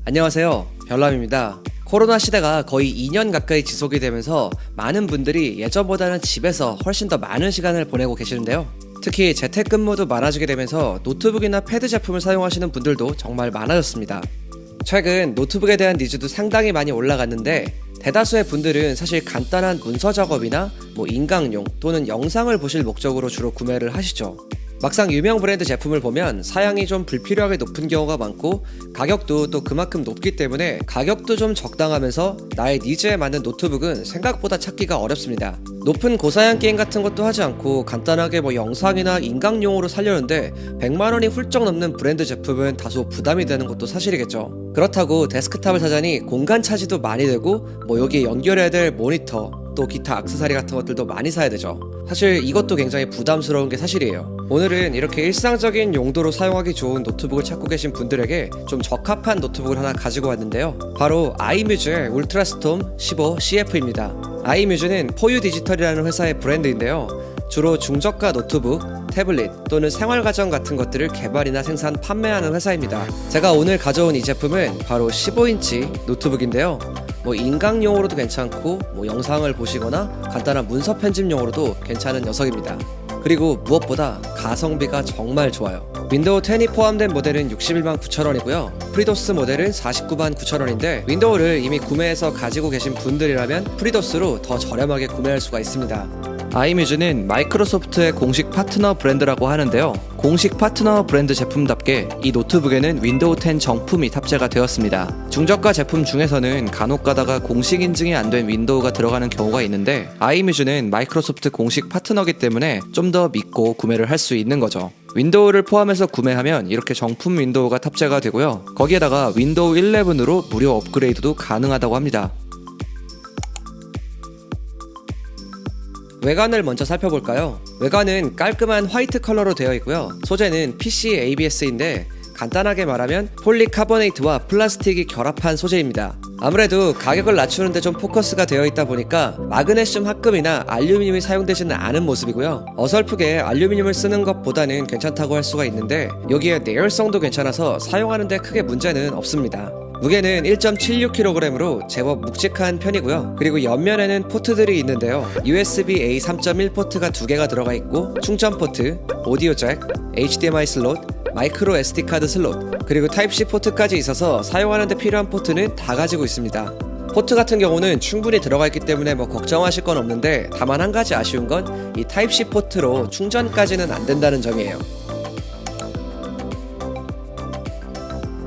안녕하세요, 별남입니다. 코로나 시대가 거의 2년 가까이 지속이 되면서 많은 분들이 예전보다는 집에서 훨씬 더 많은 시간을 보내고 계시는데요. 특히 재택근무도 많아지게 되면서 노트북이나 패드 제품을 사용하시는 분들도 정말 많아졌습니다. 최근 노트북에 대한 니즈도 상당히 많이 올라갔는데 대다수의 분들은 사실 간단한 문서 작업이나 인강용 또는 영상을 보실 목적으로 주로 구매를 하시죠. 막상 유명 브랜드 제품을 보면 사양이 좀 불필요하게 높은 경우가 많고 가격도 또 그만큼 높기 때문에 가격도 좀 적당하면서 나의 니즈에 맞는 노트북은 생각보다 찾기가 어렵습니다. 높은 고사양 게임 같은 것도 하지 않고 간단하게 영상이나 인강용으로 살려는데 100만원이 훌쩍 넘는 브랜드 제품은 다소 부담이 되는 것도 사실이겠죠. 그렇다고 데스크탑을 사자니 공간 차지도 많이 되고 여기에 연결해야 될 모니터 또 기타 액세서리 같은 것들도 많이 사야 되죠. 사실 이것도 굉장히 부담스러운 게 사실이에요. 오늘은 이렇게 일상적인 용도로 사용하기 좋은 노트북을 찾고 계신 분들에게 좀 적합한 노트북을 하나 가지고 왔는데요. 바로 아이뮤즈의 울트라스톰 15 CF입니다. 아이뮤즈는 포유 디지털이라는 회사의 브랜드인데요. 주로 중저가 노트북, 태블릿 또는 생활가전 같은 것들을 개발이나 생산, 판매하는 회사입니다. 제가 오늘 가져온 이 제품은 바로 15인치 노트북인데요. 인강용으로도 괜찮고 영상을 보시거나 간단한 문서 편집용으로도 괜찮은 녀석입니다. 그리고 무엇보다 가성비가 정말 좋아요. 윈도우 10이 포함된 모델은 61만 9천원이고요 프리도스 모델은 49만 9천원인데 윈도우를 이미 구매해서 가지고 계신 분들이라면 프리도스로 더 저렴하게 구매할 수가 있습니다. 아이뮤즈는 마이크로소프트의 공식 파트너 브랜드라고 하는데요. 공식 파트너 브랜드 제품답게 이 노트북에는 윈도우 10 정품이 탑재가 되었습니다. 중저가 제품 중에서는 간혹 가다가 공식 인증이 안 된 윈도우가 들어가는 경우가 있는데 아이뮤즈는 마이크로소프트 공식 파트너이기 때문에 좀 더 믿고 구매를 할 수 있는 거죠. 윈도우를 포함해서 구매하면 이렇게 정품 윈도우가 탑재가 되고요. 거기에다가 윈도우 11으로 무료 업그레이드도 가능하다고 합니다. 외관을 먼저 살펴볼까요? 외관은 깔끔한 화이트 컬러로 되어 있고요. 소재는 PC ABS인데 간단하게 말하면 폴리카보네이트와 플라스틱이 결합한 소재입니다. 아무래도 가격을 낮추는데 좀 포커스가 되어 있다 보니까 마그네슘 합금이나 알루미늄이 사용되지는 않은 모습이고요. 어설프게 알루미늄을 쓰는 것보다는 괜찮다고 할 수가 있는데 여기에 내열성도 괜찮아서 사용하는데 크게 문제는 없습니다. 무게는 1.76kg으로 제법 묵직한 편이고요. 그리고 옆면에는 포트들이 있는데요. USB-A 3.1 포트가 2개가 들어가 있고 충전 포트, 오디오 잭, HDMI 슬롯, 마이크로 SD카드 슬롯, 그리고 타입C 포트까지 있어서 사용하는데 필요한 포트는 다 가지고 있습니다. 포트 같은 경우는 충분히 들어가 있기 때문에 걱정하실 건 없는데 다만 한 가지 아쉬운 건 이 타입C 포트로 충전까지는 안 된다는 점이에요.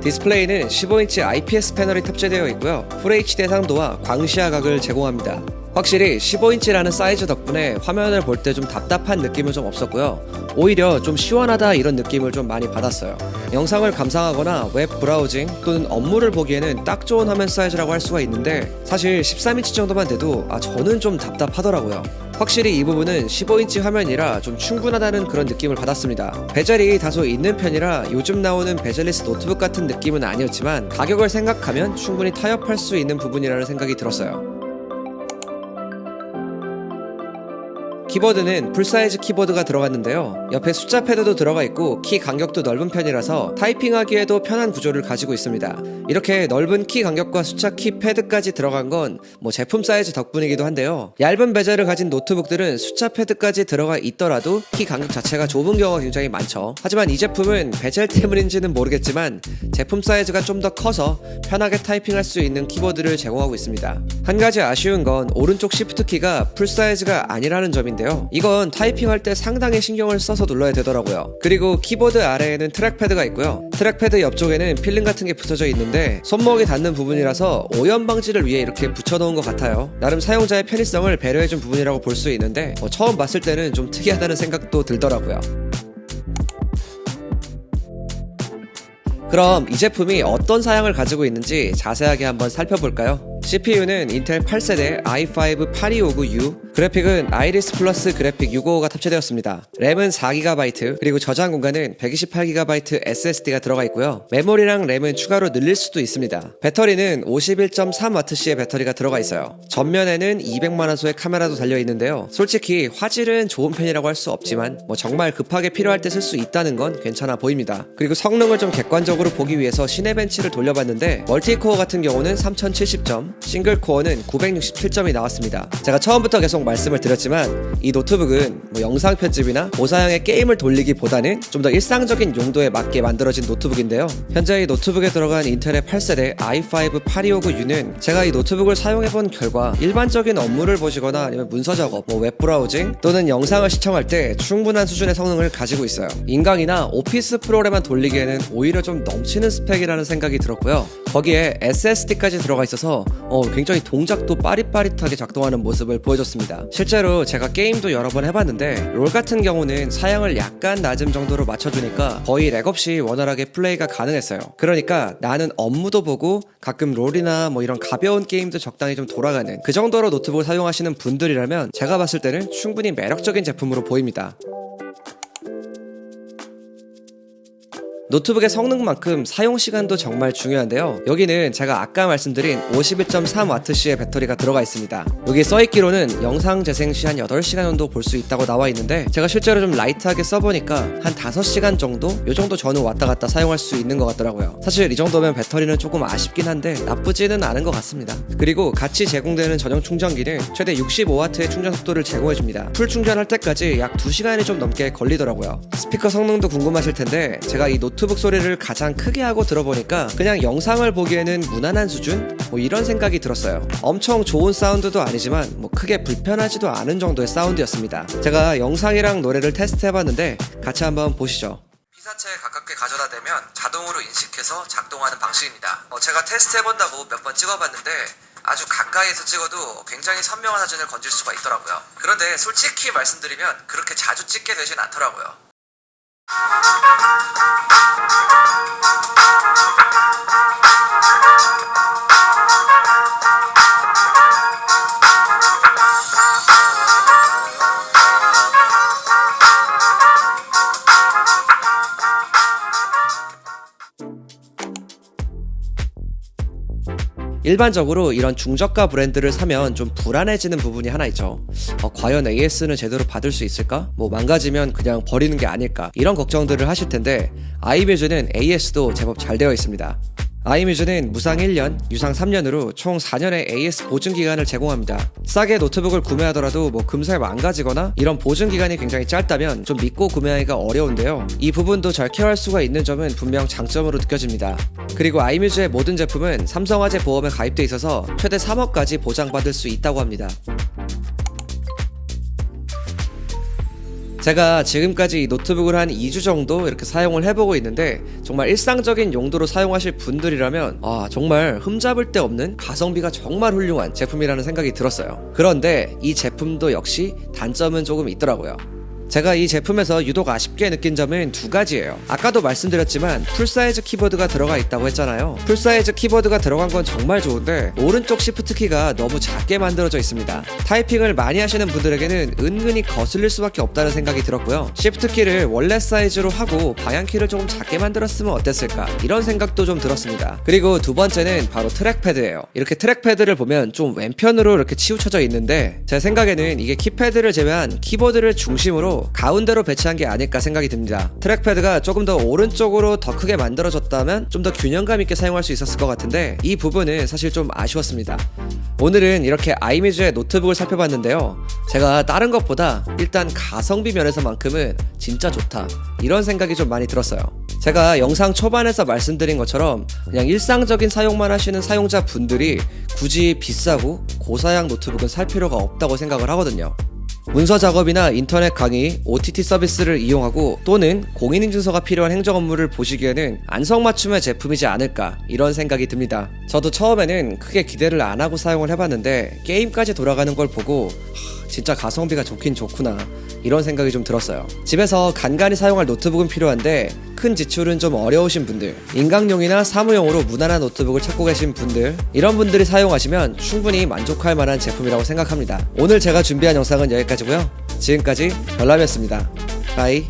디스플레이는 15인치 IPS 패널이 탑재되어 있고요. FHD 해상도와 광시야각을 제공합니다. 확실히 15인치라는 사이즈 덕분에 화면을 볼 때 좀 답답한 느낌은 좀 없었고요. 오히려 좀 시원하다 이런 느낌을 좀 많이 받았어요. 영상을 감상하거나 웹 브라우징 또는 업무를 보기에는 딱 좋은 화면 사이즈라고 할 수가 있는데 사실 13인치 정도만 돼도 저는 좀 답답하더라고요. 확실히 이 부분은 15인치 화면이라 좀 충분하다는 그런 느낌을 받았습니다. 베젤이 다소 있는 편이라 요즘 나오는 베젤리스 노트북 같은 느낌은 아니었지만 가격을 생각하면 충분히 타협할 수 있는 부분이라는 생각이 들었어요. 키보드는 풀사이즈 키보드가 들어갔는데요. 옆에 숫자 패드도 들어가 있고 키 간격도 넓은 편이라서 타이핑하기에도 편한 구조를 가지고 있습니다. 이렇게 넓은 키 간격과 숫자 키 패드까지 들어간 건 제품 사이즈 덕분이기도 한데요. 얇은 베젤을 가진 노트북들은 숫자 패드까지 들어가 있더라도 키 간격 자체가 좁은 경우가 굉장히 많죠. 하지만 이 제품은 베젤 때문인지는 모르겠지만 제품 사이즈가 좀 더 커서 편하게 타이핑할 수 있는 키보드를 제공하고 있습니다. 한 가지 아쉬운 건 오른쪽 시프트 키가 풀사이즈가 아니라는 점인데 이건 타이핑할 때 상당히 신경을 써서 눌러야 되더라고요. 그리고 키보드 아래에는 트랙패드가 있고요. 트랙패드 옆쪽에는 필름 같은 게 붙어져 있는데 손목이 닿는 부분이라서 오염 방지를 위해 이렇게 붙여놓은 것 같아요. 나름 사용자의 편의성을 배려해준 부분이라고 볼 수 있는데 처음 봤을 때는 좀 특이하다는 생각도 들더라고요. 그럼 이 제품이 어떤 사양을 가지고 있는지 자세하게 한번 살펴볼까요? CPU는 인텔 8세대 i5-8259U, 그래픽은 아이리스 플러스 그래픽 655가 탑재되었습니다. 램은 4GB, 그리고 저장 공간은 128GB SSD가 들어가 있고요. 메모리랑 램은 추가로 늘릴 수도 있습니다. 배터리는 51.3W의 배터리가 들어가 있어요. 전면에는 200만화소의 카메라도 달려 있는데요. 솔직히 화질은 좋은 편이라고 할 수 없지만 정말 급하게 필요할 때 쓸 수 있다는 건 괜찮아 보입니다. 그리고 성능을 좀 객관적으로 보기 위해서 시네벤치를 돌려봤는데 멀티코어 같은 경우는 3070점, 싱글코어는 967점이 나왔습니다. 제가 처음부터 계속 말씀을 드렸지만 이 노트북은 영상 편집이나 고사양의 게임을 돌리기보다는 좀 더 일상적인 용도에 맞게 만들어진 노트북인데요. 현재 이 노트북에 들어간 인텔의 8세대 i5-8259U는 제가 이 노트북을 사용해본 결과 일반적인 업무를 보시거나 아니면 문서 작업, 웹브라우징 또는 영상을 시청할 때 충분한 수준의 성능을 가지고 있어요. 인강이나 오피스 프로그램만 돌리기에는 오히려 좀 넘치는 스펙이라는 생각이 들었고요. 거기에 SSD까지 들어가 있어서 굉장히 동작도 빠릿빠릿하게 작동하는 모습을 보여줬습니다. 실제로 제가 게임도 여러 번 해봤는데 롤 같은 경우는 사양을 약간 낮음 정도로 맞춰주니까 거의 렉 없이 원활하게 플레이가 가능했어요. 그러니까 나는 업무도 보고 가끔 롤이나 이런 가벼운 게임도 적당히 좀 돌아가는 그 정도로 노트북을 사용하시는 분들이라면 제가 봤을 때는 충분히 매력적인 제품으로 보입니다. 노트북의 성능만큼 사용시간도 정말 중요한데요. 여기는 제가 아까 말씀드린 51.3W의 배터리가 들어가 있습니다. 여기 써있기로는 영상 재생 시 한 8시간 정도 볼 수 있다고 나와 있는데 제가 실제로 좀 라이트하게 써보니까 한 5시간 정도? 요 정도 전후 왔다 갔다 사용할 수 있는 것 같더라고요. 사실 이 정도면 배터리는 조금 아쉽긴 한데 나쁘지는 않은 것 같습니다. 그리고 같이 제공되는 전용 충전기는 최대 65W의 충전 속도를 제공해줍니다. 풀 충전할 때까지 약 2시간이 좀 넘게 걸리더라고요. 스피커 성능도 궁금하실 텐데 제가 이 노트북 소리를 가장 크게 하고 들어보니까 그냥 영상을 보기에는 무난한 수준? 이런 생각이 들었어요. 엄청 좋은 사운드도 아니지만 크게 불편하지도 않은 정도의 사운드였습니다. 제가 영상이랑 노래를 테스트해봤는데 같이 한번 보시죠. 피사체에 가깝게 가져다 대면 자동으로 인식해서 작동하는 방식입니다. 제가 테스트해본다고 몇 번 찍어봤는데 아주 가까이에서 찍어도 굉장히 선명한 사진을 건질 수가 있더라고요. 그런데 솔직히 말씀드리면 그렇게 자주 찍게 되진 않더라고요. 일반적으로 이런 중저가 브랜드를 사면 좀 불안해지는 부분이 하나 있죠. 과연 AS는 제대로 받을 수 있을까? 망가지면 그냥 버리는 게 아닐까? 이런 걱정들을 하실 텐데 아이뮤즈는 AS도 제법 잘 되어 있습니다. 아이뮤즈는 무상 1년, 유상 3년으로 총 4년의 AS 보증기간을 제공합니다. 싸게 노트북을 구매하더라도 금세 망가지거나 이런 보증기간이 굉장히 짧다면 좀 믿고 구매하기가 어려운데요. 이 부분도 잘 케어할 수가 있는 점은 분명 장점으로 느껴집니다. 그리고 아이뮤즈의 모든 제품은 삼성화재 보험에 가입돼 있어서 최대 3억까지 보장받을 수 있다고 합니다. 제가 지금까지 이 노트북을 한 2주 정도 이렇게 사용을 해보고 있는데 정말 일상적인 용도로 사용하실 분들이라면 정말 흠잡을 데 없는 가성비가 정말 훌륭한 제품이라는 생각이 들었어요. 그런데 이 제품도 역시 단점은 조금 있더라고요. 제가 이 제품에서 유독 아쉽게 느낀 점은 두 가지예요. 아까도 말씀드렸지만 풀사이즈 키보드가 들어가 있다고 했잖아요. 풀사이즈 키보드가 들어간 건 정말 좋은데 오른쪽 시프트 키가 너무 작게 만들어져 있습니다. 타이핑을 많이 하시는 분들에게는 은근히 거슬릴 수밖에 없다는 생각이 들었고요. 시프트 키를 원래 사이즈로 하고 방향 키를 조금 작게 만들었으면 어땠을까 이런 생각도 좀 들었습니다. 그리고 두 번째는 바로 트랙패드예요. 이렇게 트랙패드를 보면 좀 왼편으로 이렇게 치우쳐져 있는데 제 생각에는 이게 키패드를 제외한 키보드를 중심으로 가운데로 배치한 게 아닐까 생각이 듭니다. 트랙패드가 조금 더 오른쪽으로 더 크게 만들어졌다면 좀 더 균형감 있게 사용할 수 있었을 것 같은데 이 부분은 사실 좀 아쉬웠습니다. 오늘은 이렇게 아이뮤즈의 노트북을 살펴봤는데요. 제가 다른 것보다 일단 가성비 면에서만큼은 진짜 좋다 이런 생각이 좀 많이 들었어요. 제가 영상 초반에서 말씀드린 것처럼 그냥 일상적인 사용만 하시는 사용자 분들이 굳이 비싸고 고사양 노트북은 살 필요가 없다고 생각을 하거든요. 문서 작업이나 인터넷 강의, OTT 서비스를 이용하고 또는 공인인증서가 필요한 행정 업무를 보시기에는 안성맞춤의 제품이지 않을까 이런 생각이 듭니다. 저도 처음에는 크게 기대를 안 하고 사용을 해봤는데 게임까지 돌아가는 걸 보고 진짜 가성비가 좋긴 좋구나 이런 생각이 좀 들었어요. 집에서 간간히 사용할 노트북은 필요한데 큰 지출은 좀 어려우신 분들, 인강용이나 사무용으로 무난한 노트북을 찾고 계신 분들, 이런 분들이 사용하시면 충분히 만족할 만한 제품이라고 생각합니다. 오늘 제가 준비한 영상은 여기까지고요. 지금까지 별남이었습니다. 바이.